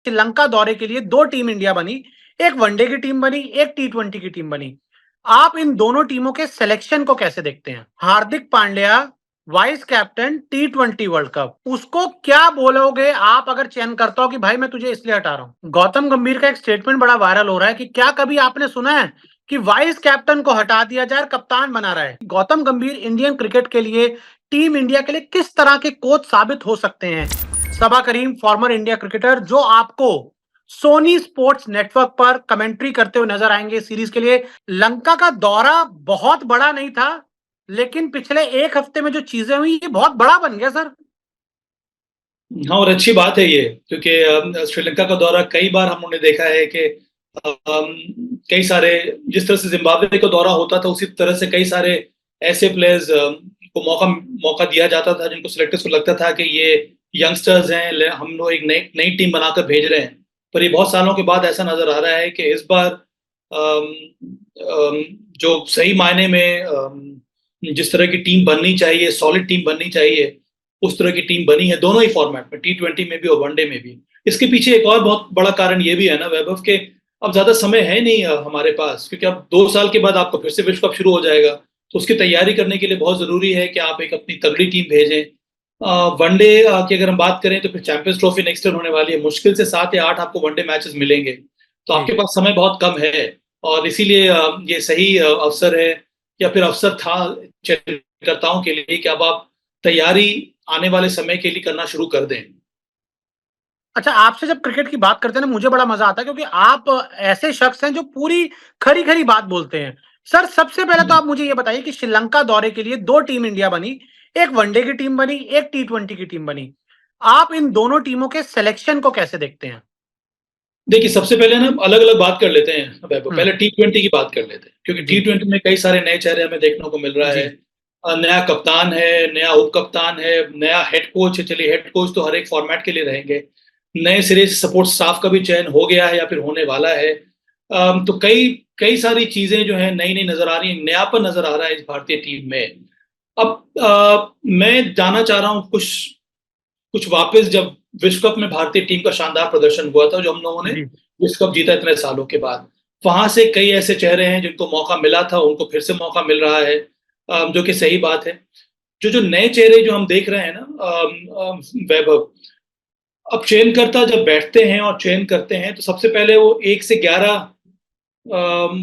श्रीलंका दौरे के लिए 2 टीम इंडिया बनी, एक वनडे की टीम बनी, एक टी20 की टीम बनी। आप इन दोनों टीमों के सिलेक्शन को कैसे देखते हैं? हार्दिक पांड्या वाइस कैप्टन टी20 वर्ल्ड कप, उसको क्या बोलोगे आप अगर चयन करता हो कि भाई मैं तुझे इसलिए हटा रहा हूं? गौतम गंभीर का एक स्टेटमेंट बड़ा वायरल हो रहा है कि क्या कभी आपने सुना है कि वाइस कैप्टन को हटा दिया जाए और कप्तान बना रहा है? गौतम गंभीर इंडियन क्रिकेट के लिए, टीम इंडिया के लिए किस तरह के कोच साबित हो सकते हैं? Saba Karim, farmer India cricketer, जो आपको सोनी स्पोर्ट्स नेटवर्क पर कमेंट्री करते हुए नजर आएंगे सीरीज के लिए। लंका का दौरा बहुत बड़ा नहीं था, लेकिन पिछले एक हफ्ते में जो चीजें हुई ये बहुत बड़ा बन गया सर। हाँ, और अच्छी बात है ये, क्योंकि श्रीलंका का दौरा कई बार हम लोगों ने देखा है कि कई सारे, जिस तरह से जिम्बाब्वे का दौरा होता था उसी तरह से कई सारे ऐसे प्लेयर्स को मौका मौका दिया जाता था जिनको सिलेक्टर्स को लगता था कि ये यंगस्टर्स हैं, हम लोग एक नई नई टीम बनाकर भेज रहे हैं। पर ये बहुत सालों के बाद ऐसा नजर आ रहा है कि इस बार अम, अम, जो सही मायने में जिस तरह की टीम बननी चाहिए, सॉलिड टीम बननी चाहिए, उस तरह की टीम बनी है दोनों ही फॉर्मेट में, टी20 में भी और वनडे में भी। इसके पीछे एक और बहुत बड़ा कारण ये भी है ना वैभव, के अब ज्यादा समय है नहीं हमारे पास, क्योंकि अब 2 साल के बाद आपका फिर से विश्व कप शुरू हो जाएगा। तो उसकी तैयारी करने के लिए बहुत जरूरी है कि आप एक अपनी तगड़ी टीम भेजें। वनडे की अगर हम बात करें तो फिर चैंपियंस ट्रॉफी नेक्स्ट ईयर होने वाली है, मुश्किल से 7 या 8 आपको वनडे मैचेस मिलेंगे, तो आपके पास समय बहुत कम है। और इसीलिए ये सही अवसर है, या फिर अवसर था चयनकर्ताओं के लिए कि अब आप तैयारी आने वाले समय के लिए करना शुरू कर दें। अच्छा, आपसे जब क्रिकेट की बात करते हैं ना, मुझे बड़ा मजा आता है क्योंकि आप ऐसे शख्स हैं जो पूरी खरी खरी बात बोलते हैं। सर, सबसे पहले तो आप मुझे ये बताइए कि श्रीलंका दौरे के लिए 2 टीम इंडिया बनी, एक वनडे की टीम बनी, एक टी20 की टीम बनी। आप इन दोनों टीमों के सिलेक्शन को कैसे देखते हैं? देखिए, सबसे पहले ना अलग अलग बात कर लेते हैं वैभव, पहले टी20 की बात कर लेते हैं, क्योंकि जी टी20 में कई सारे नए चेहरे हमें देखने को मिल रहा जी है। नया कप्तान है, नया उप कप्तान है, नया हेड कोच है। चलिए, हेड कोच तो हर एक फॉर्मेट के लिए रहेंगे। नए सिरे से सपोर्ट स्टाफ का भी चयन हो गया है या फिर होने वाला है। तो कई कई सारी चीजें जो है नई नई नजर आ रही है, नयापन नजर आ रहा है इस भारतीय टीम में। अब मैं जानना चाह रहा हूँ कुछ कुछ वापस, जब विश्व कप में भारतीय टीम का शानदार प्रदर्शन हुआ था, जो हम लोगों ने जी विश्व कप जीता इतने सालों के बाद, वहां से कई ऐसे चेहरे हैं जिनको मौका मिला था, उनको फिर से मौका मिल रहा है, जो कि सही बात है। जो जो नए चेहरे जो हम देख रहे हैं ना वैभव, अब चयनकर्ता जब बैठते हैं और चयन करते हैं तो सबसे पहले वो 1 से 11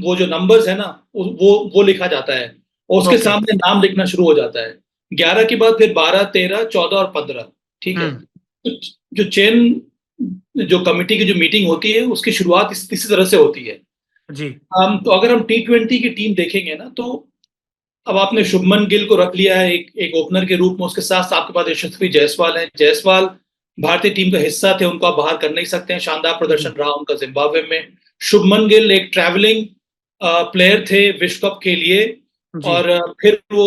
वो जो नंबर्स है ना, वो लिखा जाता है और उसके ओके। सामने नाम लिखना शुरू हो जाता है। 11 के बाद फिर 12, 13, 14 और 15। ठीक है। हम्म। तो जो चयन, जो कमेटी की जो मीटिंग होती है उसकी शुरुआत इसी तरह से होती है। जी तो अगर हम टी20 की टीम देखेंगे ना, तो अब आपने शुभमन गिल को रख लिया है एक एक ओपनर के रूप में, उसके साथ आपके पास यशस्वी जायसवाल है। जायसवाल भारतीय टीम का हिस्सा थे, उनको आप बाहर कर नहीं सकते हैं, शानदार जी प्रदर्शन रहा उनका जिम्बाब्वे में। शुभमन गिल एक ट्रैवलिंग प्लेयर थे विश्व कप के लिए, जी और फिर वो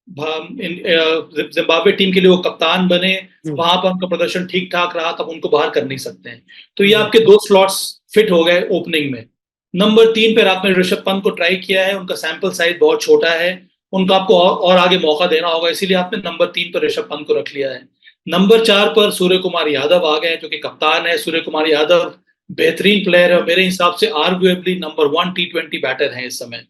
जिम्बाब्वे टीम के लिए वो कप्तान बने। जी वहां पर उनका प्रदर्शन ठीक ठाक रहा, तब उनको बाहर कर नहीं सकते हैं। तो ये जी आपके 2 स्लॉट्स फिट हो गए ओपनिंग में। नंबर 3 पर आपने ऋषभ पंत को ट्राई किया है, उनका सैंपल साइज बहुत छोटा है, उनको आपको और आगे मौका देना होगा, इसीलिए आपने नंबर 3 पर ऋषभ पंत को रख लिया है। नंबर 4 पर सूर्य कुमार यादव आ गए, जो कि कप्तान है। सूर्य कुमार यादव बेहतरीन प्लेयर है, मेरे हिसाब से आर्गुएबली नंबर 1 टी20 बैटर है इस समय।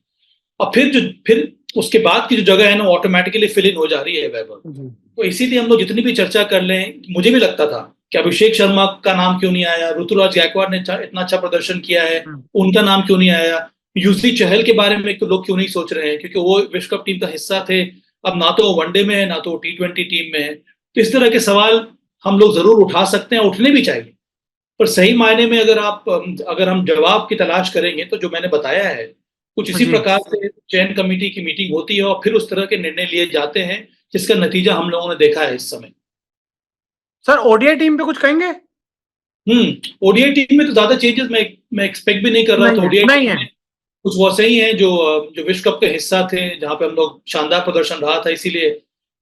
और फिर उसके बाद की जो जगह है ना, ऑटोमेटिकली फिल इन हो जा रही है वैभव। जी तो इसीलिए हम लोग जितनी भी चर्चा कर लें, मुझे भी लगता था कि अभिषेक शर्मा का नाम क्यों नहीं आया, ऋतुराज गायकवाड़ ने इतना अच्छा प्रदर्शन किया है, हम्म। उनका नाम क्यों नहीं आया, युजवेंद्र चहल के बारे में तो लोग क्यों नहीं सोच रहे हैं, क्योंकि वो विश्व कप टीम का हिस्सा थे। अब ना तो वो वनडे में है, ना तो वो टी20 टीम में है। तो इस तरह के सवाल हम लोग जरूर उठा सकते हैं, उठने भी चाहिए। पर सही मायने में अगर हम जवाब की तलाश करेंगे तो जो मैंने बताया है, कुछ इसी जी प्रकार से चयन कमेटी की मीटिंग होती है और फिर उस तरह के निर्णय लिए जाते हैं, जिसका नतीजा हम लोगों ने देखा है इस समय। सर, ओडीआई टीम पे कुछ कहेंगे? ओडीआई टीम में तो ज्यादा चेंजेस मैं एक्सपेक्ट भी नहीं कर रहा था। नहीं है, ओडीआई नहीं टीम है। में कुछ वैसे ही हैं जो विश्व कप के हिस्सा थे, जहां पे हम लोग शानदार प्रदर्शन रहा था, इसीलिए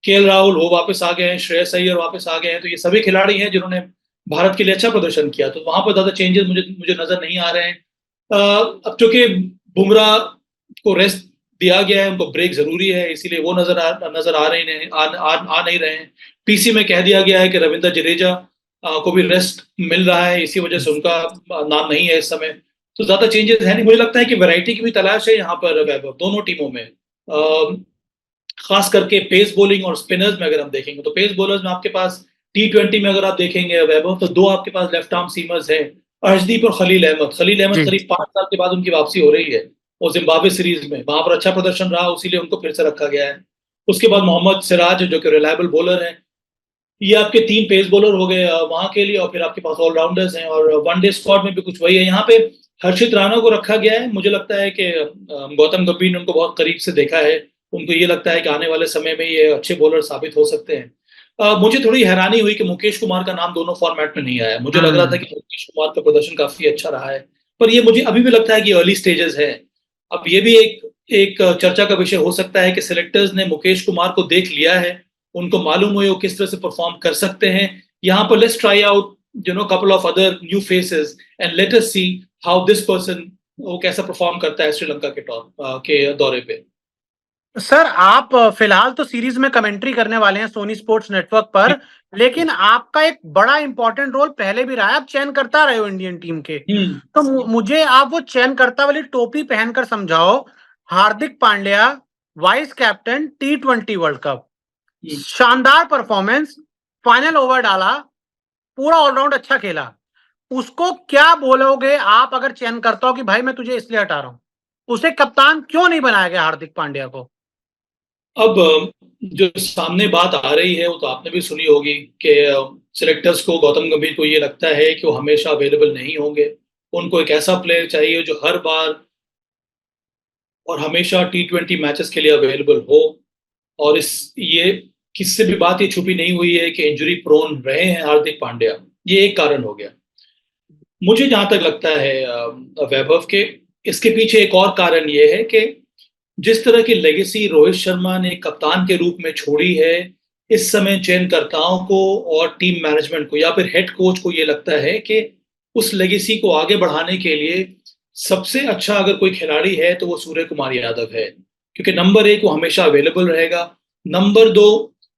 केएल राहुल वो वापस आ गए हैं, श्रेयस अय्यर वापस आ गए हैं। तो ये सभी खिलाड़ी हैं जिन्होंने भारत के लिए अच्छा प्रदर्शन किया, तो वहां पर ज्यादा चेंजेस मुझे मुझे नजर नहीं आ रहे हैं। अब चूंकि बुमराह को रेस्ट दिया गया है, उनको ब्रेक जरूरी है, इसीलिए वो नजर आ नहीं रहे हैं। पीसी में कह दिया गया है कि रविंद्र जडेजा को भी रेस्ट मिल रहा है, इसी वजह से उनका नाम नहीं है इस समय। तो ज्यादा चेंजेस है नहीं। मुझे लगता है कि वैरायटी की भी तलाश है यहाँ पर वैभव, दोनों टीमों में। खास करके पेस बॉलिंग और स्पिनर्स में अगर हम देखेंगे तो पेस बॉलर्स में आपके पास T20 में अगर आप देखेंगे वैभव, तो दो आपके पास लेफ्ट आर्म सीमर्स हैं, अर्शदीप और खलील अहमद। खलील अहमद जी करीब 5 साल के बाद उनकी वापसी हो रही है, और जिम्बाब्वे सीरीज में वहां पर अच्छा प्रदर्शन रहा, उसीलिए उनको फिर से रखा गया है। उसके बाद मोहम्मद सिराज जो कि रिलायबल बॉलर है। ये आपके 3 पेस बॉलर हो गए वहां के लिए, और फिर आपके पास ऑलराउंडर्स हैं, और वनडे स्क्वाड में भी कुछ वही है। यहाँ पे हर्षित राणा को रखा गया है। मुझे लगता है कि गौतम गंभीर ने उनको बहुत करीब से देखा है, उनको ये लगता है कि आने वाले समय में ये अच्छे बॉलर साबित हो सकते हैं। मुझे थोड़ी हैरानी हुई कि मुकेश कुमार का नाम दोनों फॉर्मेट में नहीं आया। मुझे लग रहा था कि मुकेश कुमार का प्रदर्शन काफी अच्छा रहा है, पर ये मुझे अभी भी लगता है कि अर्ली स्टेजेस है। अब ये भी एक एक चर्चा का विषय हो सकता है कि सिलेक्टर्स ने मुकेश कुमार को देख लिया है, उनको मालूम हुए वो किस तरह से परफॉर्म कर सकते हैं। यहाँ पर let's try out couple of other new faces and let us see how this person वो कैसा परफॉर्म करता है श्रीलंका के दौरे पे। सर, आप फिलहाल तो सीरीज में कमेंट्री करने वाले हैं सोनी स्पोर्ट्स नेटवर्क पर, लेकिन आपका एक बड़ा इंपॉर्टेंट रोल पहले भी रहा है, आप चयन करता रहे हो इंडियन टीम के। तो मुझे आप वो चयनकर्ता वाली टोपी पहनकर समझाओ। Hardik Pandya, vice captain, T20 world cup, शानदार परफॉर्मेंस, फाइनल ओवर डाला, पूरा ऑलराउंड अच्छा खेला। उसको क्या बोलोगे आप अगर चयन करता हो कि भाई मैं तुझे इसलिए हटा रहा हूं? उसे कप्तान क्यों नहीं बनाया गया हार्दिक पांड्या को? अब जो सामने बात आ रही है वो तो आपने भी सुनी होगी कि सिलेक्टर्स को, गौतम गंभीर को ये लगता है कि वो हमेशा अवेलेबल नहीं होंगे। उनको एक ऐसा प्लेयर चाहिए जो हर बार और हमेशा T20 मैचेस के लिए अवेलेबल हो। और इस ये किससे भी बात ये छुपी नहीं हुई है कि इंजरी प्रोन रहे हैं हार्दिक पांड्या, ये एक कारण हो गया। मुझे जहां तक लगता है वैभव के, इसके पीछे एक और कारण ये है कि जिस तरह की लेगेसी रोहित शर्मा ने कप्तान के रूप में छोड़ी है, इस समय चयनकर्ताओं को और टीम मैनेजमेंट को या फिर हेड कोच को ये लगता है कि उस लेगेसी को आगे बढ़ाने के लिए सबसे अच्छा अगर कोई खिलाड़ी है तो वो सूर्य कुमार यादव है। क्योंकि नंबर 1 वो हमेशा अवेलेबल रहेगा, नंबर 2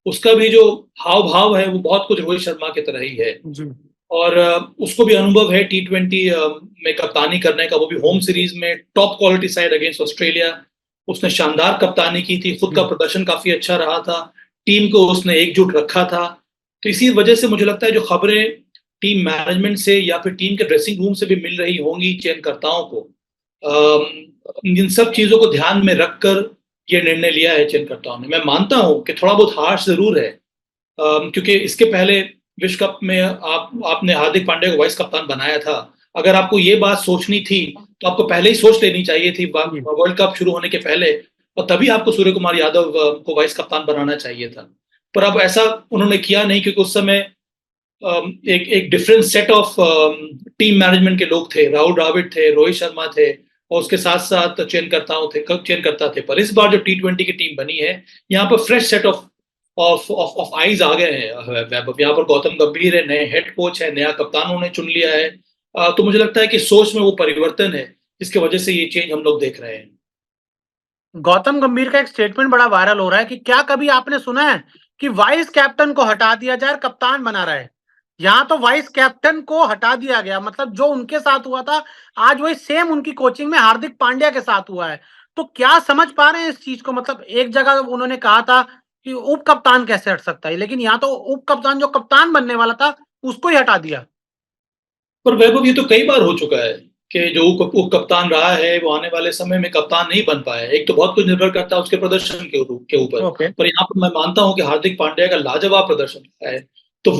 उसका भी जो हाव भाव है वो बहुत कुछ रोहित शर्मा की तरह ही है। और उसको भी अनुभव है T20 में कप्तानी करने का, वो भी होम सीरीज में top quality side against Australia. उसने शानदार कप्तानी की थी, खुद का प्रदर्शन काफी अच्छा रहा था, टीम को उसने एकजुट रखा था। तो इसी वजह से मुझे लगता है जो खबरें टीम मैनेजमेंट से या फिर टीम के ड्रेसिंग रूम से भी मिल रही होंगी चयनकर्ताओं को, इन सब चीजों को ध्यान में रखकर ये निर्णय लिया है चयनकर्ताओं ने। मैं मानता हूं कि थोड़ा बहुत हार्श जरूर है, क्योंकि इसके पहले विश्व कप में आपने हार्दिक पांड्या को वाइस कप्तान बनाया था। अगर आपको ये बात सोचनी थी तो आपको पहले ही सोच लेनी चाहिए थी वर्ल्ड कप शुरू होने के पहले, और तभी आपको सूर्य कुमार यादव को वाइस कप्तान बनाना चाहिए था। पर अब ऐसा उन्होंने किया नहीं, क्योंकि उस समय एक एक different set of team management के लोग थे। राहुल द्रविड़ थे, रोहित शर्मा थे, और उसके साथ साथ चयनकर्ता थे। पर इस बार जो T20 की टीम बनी है, यहाँ पर फ्रेश सेट ऑफ आईज आ गए हैं वैभव। यहाँ पर गौतम गंभीर है, नए हेड कोच है, नया कप्तान उन्होंने चुन लिया है। तो मुझे लगता है कि सोच में वो परिवर्तन है, जिसकी वजह से ये चेंज हम लोग देख रहे हैं। गौतम गंभीर का एक स्टेटमेंट बड़ा वायरल हो रहा है कि क्या कभी आपने सुना है कि वाइस कैप्टन को हटा दिया जाए, कप्तान बना रहा है? यहाँ तो वाइस कैप्टन को हटा दिया गया, मतलब जो उनके साथ हुआ था आज वही सेम उनकी कोचिंग में हार्दिक पांड्या के साथ हुआ है। तो क्या समझ पा रहे हैं इस चीज को? मतलब एक जगह उन्होंने कहा था कि उप कप्तान कैसे हट सकता है, लेकिन यहाँ तो उप कप्तान जो कप्तान बनने वाला था उसको ही हटा दिया। पर वैभव ये तो कई बार हो चुका है कि जो उप कप्तान रहा है वो आने वाले समय में कप्तान नहीं बन पाया। एक तो बहुत कुछ निर्भर करता है उसके प्रदर्शन के ऊपर। पर यहाँ पर मैं मानता हूं कि हार्दिक पांड्या का लाजवाब प्रदर्शन रहा है, तो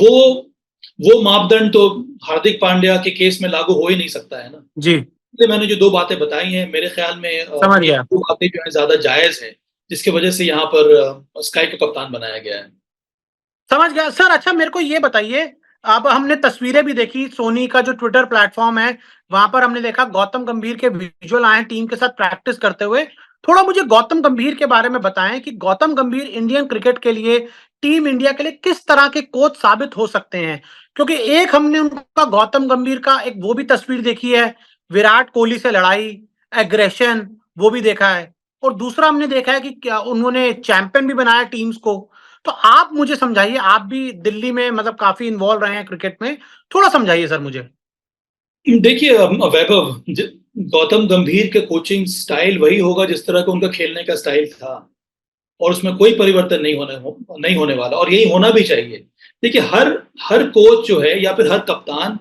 वो मापदंड तो हार्दिक पांड्या के केस में लागू हो ही नहीं सकता है ना जी, इसलिए मैंने जो 2 बातें बताई हैं, मेरे ख्याल में समझ ये गया। 2 बातें जो है ज्यादा जायज है, जिसकी वजह से यहाँ पर स्काई को कप्तान बनाया गया है। समझ गया सर। अच्छा, मेरे को ये बताइए, अब हमने तस्वीरें भी देखी, सोनी का जो ट्विटर प्लेटफॉर्म है वहां पर हमने देखा गौतम गंभीर के विजुअल आए टीम के साथ प्रैक्टिस करते हुए। थोड़ा मुझे गौतम गंभीर के बारे में बताएं कि गौतम गंभीर इंडियन क्रिकेट के लिए, टीम इंडिया के लिए किस तरह के कोच साबित हो सकते हैं? क्योंकि एक हमने उनका गौतम गंभीर का एक वो भी तस्वीर देखी है, विराट कोहली से लड़ाई, एग्रेशन, वो भी देखा है। और दूसरा हमने देखा है कि क्या उन्होंने चैंपियन भी बनाया टीम्स को। तो आप मुझे समझाइए, आप भी दिल्ली में मतलब काफ़ी इन्वॉल्व रहे हैं क्रिकेट में, थोड़ा समझाइए सर मुझे? देखिए वैभव, गौतम गंभीर के कोचिंग स्टाइल वही होगा जिस तरह का उनका खेलने का स्टाइल था, और उसमें कोई परिवर्तन नहीं होने वाला, और यही होना भी चाहिए। देखिए, हर हर कोच जो है या फिर हर कप्तान,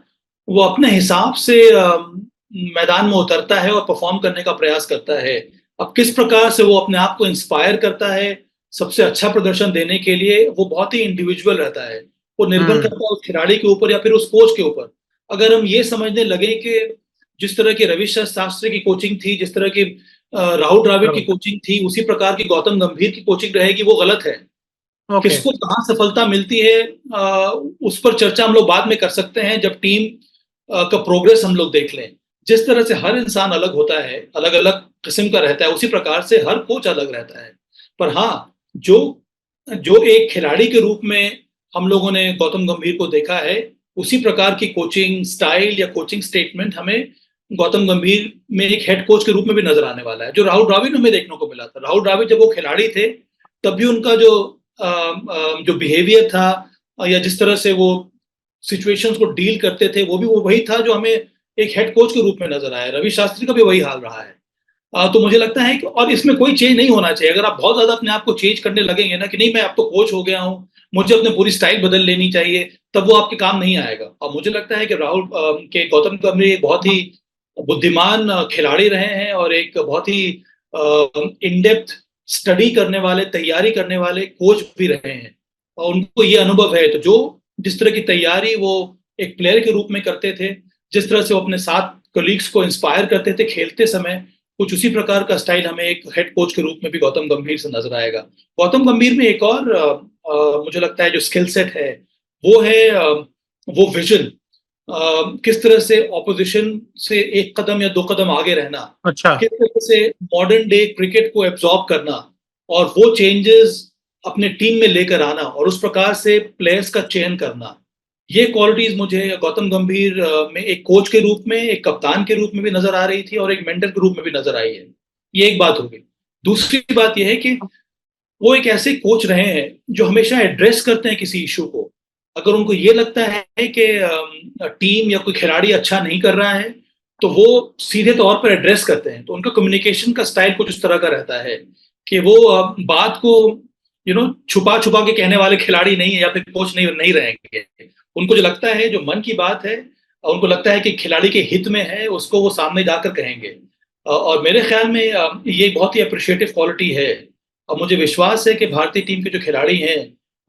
वो अपने हिसाब से मैदान में उतरता है और परफॉर्म करने का प्रयास करता है। अब किस प्रकार से वो अपने आप को इंस्पायर करता है सबसे अच्छा प्रदर्शन देने के लिए, वो बहुत ही इंडिविजुअल रहता है। वो निर्भर हुँ, करता है उस खिलाड़ी के ऊपर या फिर उस कोच के ऊपर। अगर हम ये समझने लगे कि जिस तरह की रविशंकर शास्त्री की कोचिंग थी, जिस तरह की राहुल द्रविड़ की बरोबर. कोचिंग थी, उसी प्रकार की गौतम गंभीर की कोचिंग रहेगी, वो गलत है। ओके. किसको कहाँ सफलता मिलती है, उस पर चर्चा हम लोग बाद में कर सकते हैं जब टीम का प्रोग्रेस हम लोग देख लें। जिस तरह से हर इंसान अलग होता है, अलग-अलग किस्म का रहता है, उसी प्रकार से हर कोच अलग रहता है। पर हाँ, जो जो एक खिलाड़ी के रूप में हम लोगों ने गौतम गंभीर को देखा है, उसी प्रकार की कोचिंग स्टाइल या कोचिंग स्टेटमेंट हमें गौतम गंभीर में एक हेड कोच के रूप में भी नज़र आने वाला है, जो राहुल द्रविड़ में हमें देखने को मिला था। राहुल द्रविड़ जब वो खिलाड़ी थे, तब भी उनका जो बिहेवियर था, या जिस तरह से वो सिचुएशंस को डील करते थे, वो वही था जो हमें एक हेड कोच के रूप में नज़र आया। रवि शास्त्री का भी वही हाल रहा है। तो मुझे लगता है कि और इसमें कोई चेंज नहीं होना चाहिए। अगर आप बहुत ज़्यादा अपने आप को चेंज करने लगेंगे ना कि नहीं, मैं अब तो कोच हो गया हूँ, मुझे अपनी पूरी स्टाइल बदल लेनी चाहिए, तब वो आपके काम नहीं आएगा। और मुझे लगता है कि गौतम गंभीर एक बहुत ही बुद्धिमान खिलाड़ी रहे हैं, और एक बहुत ही इन डेप्थ स्टडी करने वाले, तैयारी करने वाले कोच भी रहे हैं, और उनको ये अनुभव है। तो जो जिस तरह की तैयारी वो एक प्लेयर के रूप में करते थे, जिस तरह से वो अपने साथ कलीग्स को इंस्पायर करते थे खेलते समय, कुछ उसी प्रकार का स्टाइल हमें एक हेड कोच के रूप में भी गौतम गंभीर से नजर आएगा। गौतम गंभीर में एक और मुझे लगता है जो स्किल सेट है, वो है वो विजन। किस तरह से ऑपोजिशन से एक कदम या दो कदम आगे रहना, अच्छा. किस तरह से मॉडर्न डे क्रिकेट को एब्जॉर्ब करना, और वो चेंजेस अपने टीम में लेकर आना, और उस प्रकार से प्लेयर्स का चयन करना, ये क्वालिटीज मुझे गौतम गंभीर में एक कोच के रूप में, एक कप्तान के रूप में भी नजर आ रही थी, और एक मेंटर के रूप में भी नजर आई है। ये एक बात होगी। दूसरी बात यह है कि वो एक ऐसे कोच रहे हैं जो हमेशा एड्रेस करते हैं किसी इशू को। अगर उनको ये लगता है कि टीम या कोई खिलाड़ी अच्छा नहीं कर रहा है, तो वो सीधे तौर पर एड्रेस करते हैं। तो उनका कम्युनिकेशन का स्टाइल कुछ इस तरह का रहता है कि वो बात को छुपा छुपा के कहने वाले खिलाड़ी नहीं है, या फिर कोच नहीं नहीं रहेंगे। उनको जो लगता है, जो मन की बात है, उनको लगता है कि खिलाड़ी के हित में है, उसको वो सामने जाकर कहेंगे। और मेरे ख्याल में ये बहुत ही अप्रिशिएटिव क्वालिटी है। और मुझे विश्वास है कि भारतीय टीम के जो खिलाड़ी हैं,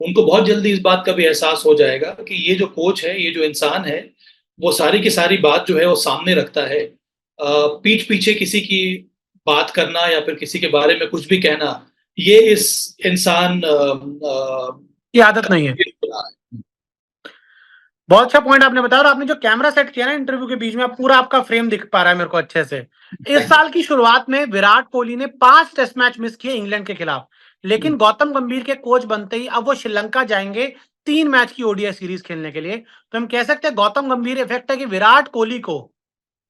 उनको बहुत जल्दी इस बात का भी एहसास हो जाएगा कि ये जो कोच है, ये जो इंसान है, वो सारी की सारी बात जो है वो सामने रखता है। पीठ पीछे किसी की बात करना या फिर किसी के बारे में कुछ भी कहना, ये इस इंसान ये आदत नहीं है. बहुत अच्छा पॉइंट आपने बताया, और आपने जो कैमरा सेट किया ना इंटरव्यू के बीच में, अब पूरा आपका फ्रेम दिख पा रहा है मेरे को अच्छे से. इस साल की शुरुआत में विराट कोहली ने 5 टेस्ट मैच मिस किए इंग्लैंड के खिलाफ, लेकिन गौतम गंभीर के कोच बनते ही अब वो श्रीलंका जाएंगे 3 मैच की ओडीआई सीरीज खेलने के लिए. तो हम कह सकते हैं गौतम गंभीर इफेक्ट है कि विराट कोहली को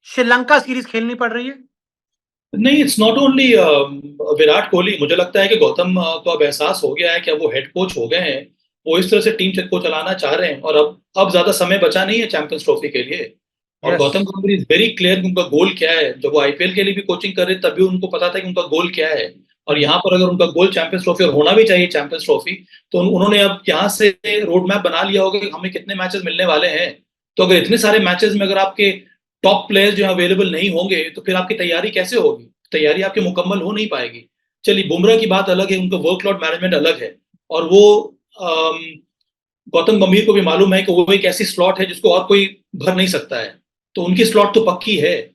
श्रीलंका सीरीज खेलनी पड़ रही है. नहीं, it's not only Virat Kohli. मुझे लगता है कि गौतम को अब एहसास हो गया है कि अब वो हेड कोच हो गए हैं। वो इस तरह से टीम को चलाना चाह रहे हैं, और अब ज्यादा समय बचा नहीं है चैंपियंस ट्रॉफी के लिए। और यस. गौतम गंभीर इज वेरी क्लियर उनका गोल क्या है। जब वो आईपीएल के लिए भी कोचिंग कर रहे तब भी उनको पता था कि उनका गोल क्या है। और यहाँ पर अगर उनका गोल चैंपियंस ट्रॉफी, और होना भी चाहिए चैंपियंस ट्रॉफी, तो उन्होंने अब यहाँ से रोड मैप बना लिया होगा कि हमें कितने मैचेस मिलने वाले हैं। तो अगर इतने सारे मैचेस में अगर आपके टॉप प्लेयर्स जो है अवेलेबल नहीं होंगे, तो फिर आपकी तैयारी कैसे होगी? तैयारी आपकी मुकम्मल हो नहीं पाएगी। चलिए, बुमराह की बात अलग है, उनका वर्कलोड मैनेजमेंट अलग है, और वो अम, गौतम गंभीर को भी मालूम है कि वो एक ऐसी स्लॉट है जिसको और कोई भर नहीं सकता है। तो उनकी स्लॉट तो पक्की है।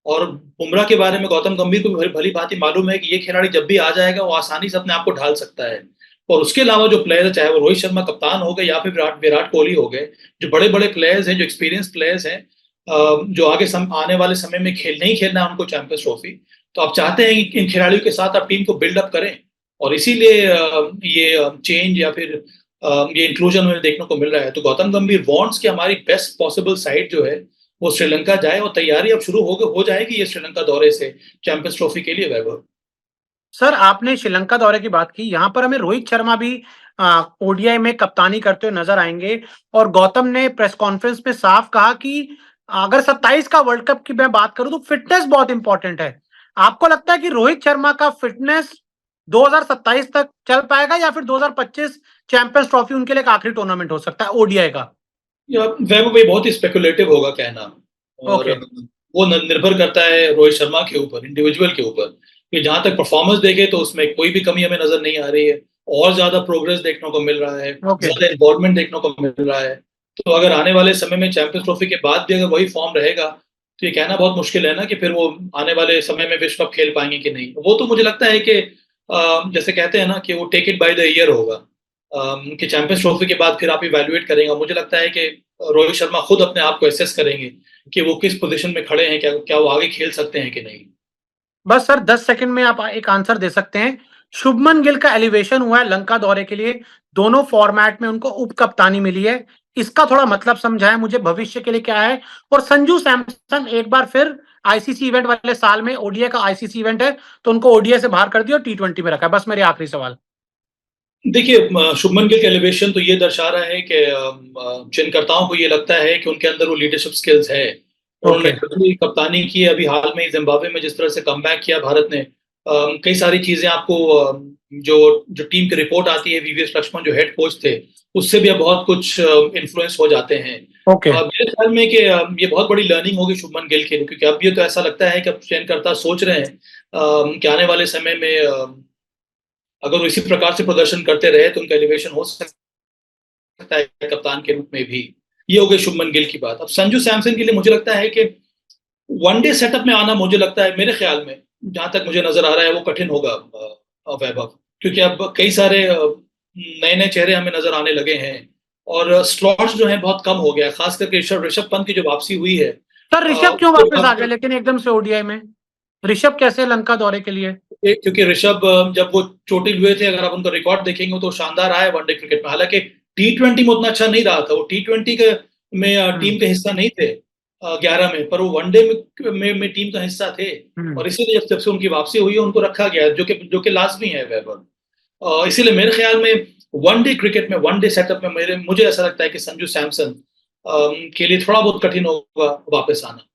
और बुमराह के बारे में गौतम गंभीर को भी भली भांति मालूम है कि ये खिलाड़ी जब भी आ जाएगा, वो आसानी से अपने आप को ढाल सकता है। और उसके अलावा जो प्लेयर है, चाहे वो रोहित शर्मा कप्तान हो गए या फिर विराट विराट कोहली हो गए, जो बड़े बड़े प्लेयर्स हैं, जो एक्सपीरियंस प्लेयर्स हैं, जो आने वाले समय में नहीं खेलना है उनको चैंपियंस ट्रॉफी, तो आप चाहते हैं कि इन खिलाड़ियों के साथ आप टीम को बिल्डअप करें। और इसीलिए ये चेंज या फिर ये इंक्लूजन हमें देखने को मिल रहा है। तो गौतम गंभीर वांट्स कि हमारी बेस्ट पॉसिबल साइड जो है वो श्रीलंका जाए, और तैयारी अब शुरू हो जाएगी ये श्रीलंका दौरे से चैंपियंस ट्रॉफी के लिए, वैभव। सर आपने श्रीलंका दौरे की बात की, यहाँ पर हमें रोहित शर्मा भी ओडीआई में कप्तानी करते हुए नजर आएंगे और गौतम ने प्रेस कॉन्फ्रेंस में साफ कहा कि अगर 27 का वर्ल्ड कप की मैं बात करूं तो फिटनेस बहुत इंपॉर्टेंट है। आपको लगता है कि रोहित शर्मा का फिटनेस 2027 तक चल पाएगा या फिर 2025 चैंपियंस ट्रॉफी उनके लिए एक आखिरी टूर्नामेंट हो सकता है ओडीआई का? वैभव भाई बहुत ही स्पेकुलेटिव होगा कहना, और ओके। वो निर्भर करता है रोहित शर्मा के ऊपर, इंडिविजुअल के ऊपर, कि जहां तक परफॉर्मेंस देखे तो उसमें कोई भी कमी हमें नजर नहीं आ रही है, और ज्यादा प्रोग्रेस देखने को मिल रहा है, ओके। ज्यादा इन्वॉल्वमेंट देखने को मिल रहा है। तो अगर आने वाले समय में चैंपियंस ट्रॉफी के बाद भी अगर वही फॉर्म रहेगा, तो ये कहना बहुत मुश्किल है ना कि फिर वो आने वाले समय में विश्व कप खेल पाएंगे कि नहीं। वो तो मुझे लगता है कि जैसे कहते हैं ना कि वो take it by the year होगा, कि चैंपियंस ट्रॉफी के बाद फिर आप इवैल्यूएट करेंगे। मुझे लगता है कि रोहित शर्मा खुद अपने आप को एसेस करेंगे कि वो किस पोजीशन में खड़े हैं, क्या क्या वो आगे खेल सकते हैं कि नहीं। बस सर 10 सेकंड में आप एक आंसर दे सकते हैं। शुभमन गिल का एलिवेशन हुआ है लंका दौरे के लिए, दोनों फॉर्मेट में उनको उप कप्तानी मिली है। इसका थोड़ा मतलब समझाएं मुझे, भविष्य के लिए क्या है? और संजू सैमसन एक बार फिर आईसीसी इवेंट वाले साल में, ओडीआई का आईसीसी इवेंट है तो उनको ओडीआई से बाहर कर दिया और टी20 में रखा है। बस मेरे आखिरी सवाल। देखिए, शुभमन गिल का एलिवेशन तो ये दर्शा रहा है कि चयनकर्ताओं को ये लगता है कि उनके अंदर वो लीडरशिप स्किल्स है। उन्होंने ओके। कभी कप्तानी की है, अभी हाल में जिम्बाब्वे में जिस तरह से कमबैक किया भारत ने, कई सारी चीजें आपको जो जो टीम की रिपोर्ट आती है, वीवीएस लक्ष्मण जो हेड कोच थे, उससे भी अब बहुत कुछ इन्फ्लुएंस हो जाते हैं। ओके। मेरे ख्याल में कि ये बहुत बड़ी लर्निंग होगी शुभमन गिल के लिए, क्योंकि अब ये तो ऐसा लगता है कि अब चयनकर्ता सोच रहे हैं कि आने वाले समय में अगर वो इसी प्रकार से प्रदर्शन करते रहे तो उनका एलिवेशन हो सकता है कप्तान के रूप में भी। ये हो गई शुभमन गिल की बात। अब संजू सैमसन के लिए मुझे लगता है कि वनडे सेटअप में आना, मुझे लगता है मेरे ख्याल में जहां तक मुझे नजर आ रहा है, वो कठिन होगा वैभव, क्योंकि अब कई सारे नए नए चेहरे हमें नजर आने लगे हैं, और स्लॉट्स जो है बहुत कम हो गया है, खास करके ऋषभ पंत की जो वापसी हुई है। सर ऋषभ क्यों तो वापस आ गए लेकिन एकदम से ओडीआई में? ऋषभ कैसे लंका दौरे के लिए? क्योंकि ऋषभ जब वो चोटिल हुए थे, अगर आप उनका रिकॉर्ड देखेंगे तो शानदार आया वनडे क्रिकेट में। हालांकि टी20 में उतना अच्छा नहीं रहा था, वो टी20 में टीम का हिस्सा नहीं थे 11 में, पर वो वनडे में टीम का हिस्सा थे, और इसीलिए जब से उनकी वापसी हुई है उनको रखा गया, जो कि लाजमी है वैभव। इसीलिए मेरे ख्याल में वनडे क्रिकेट में, वनडे सेटअप में मुझे ऐसा लगता है कि संजू सैमसन के लिए थोड़ा बहुत कठिन होगा वापस आना।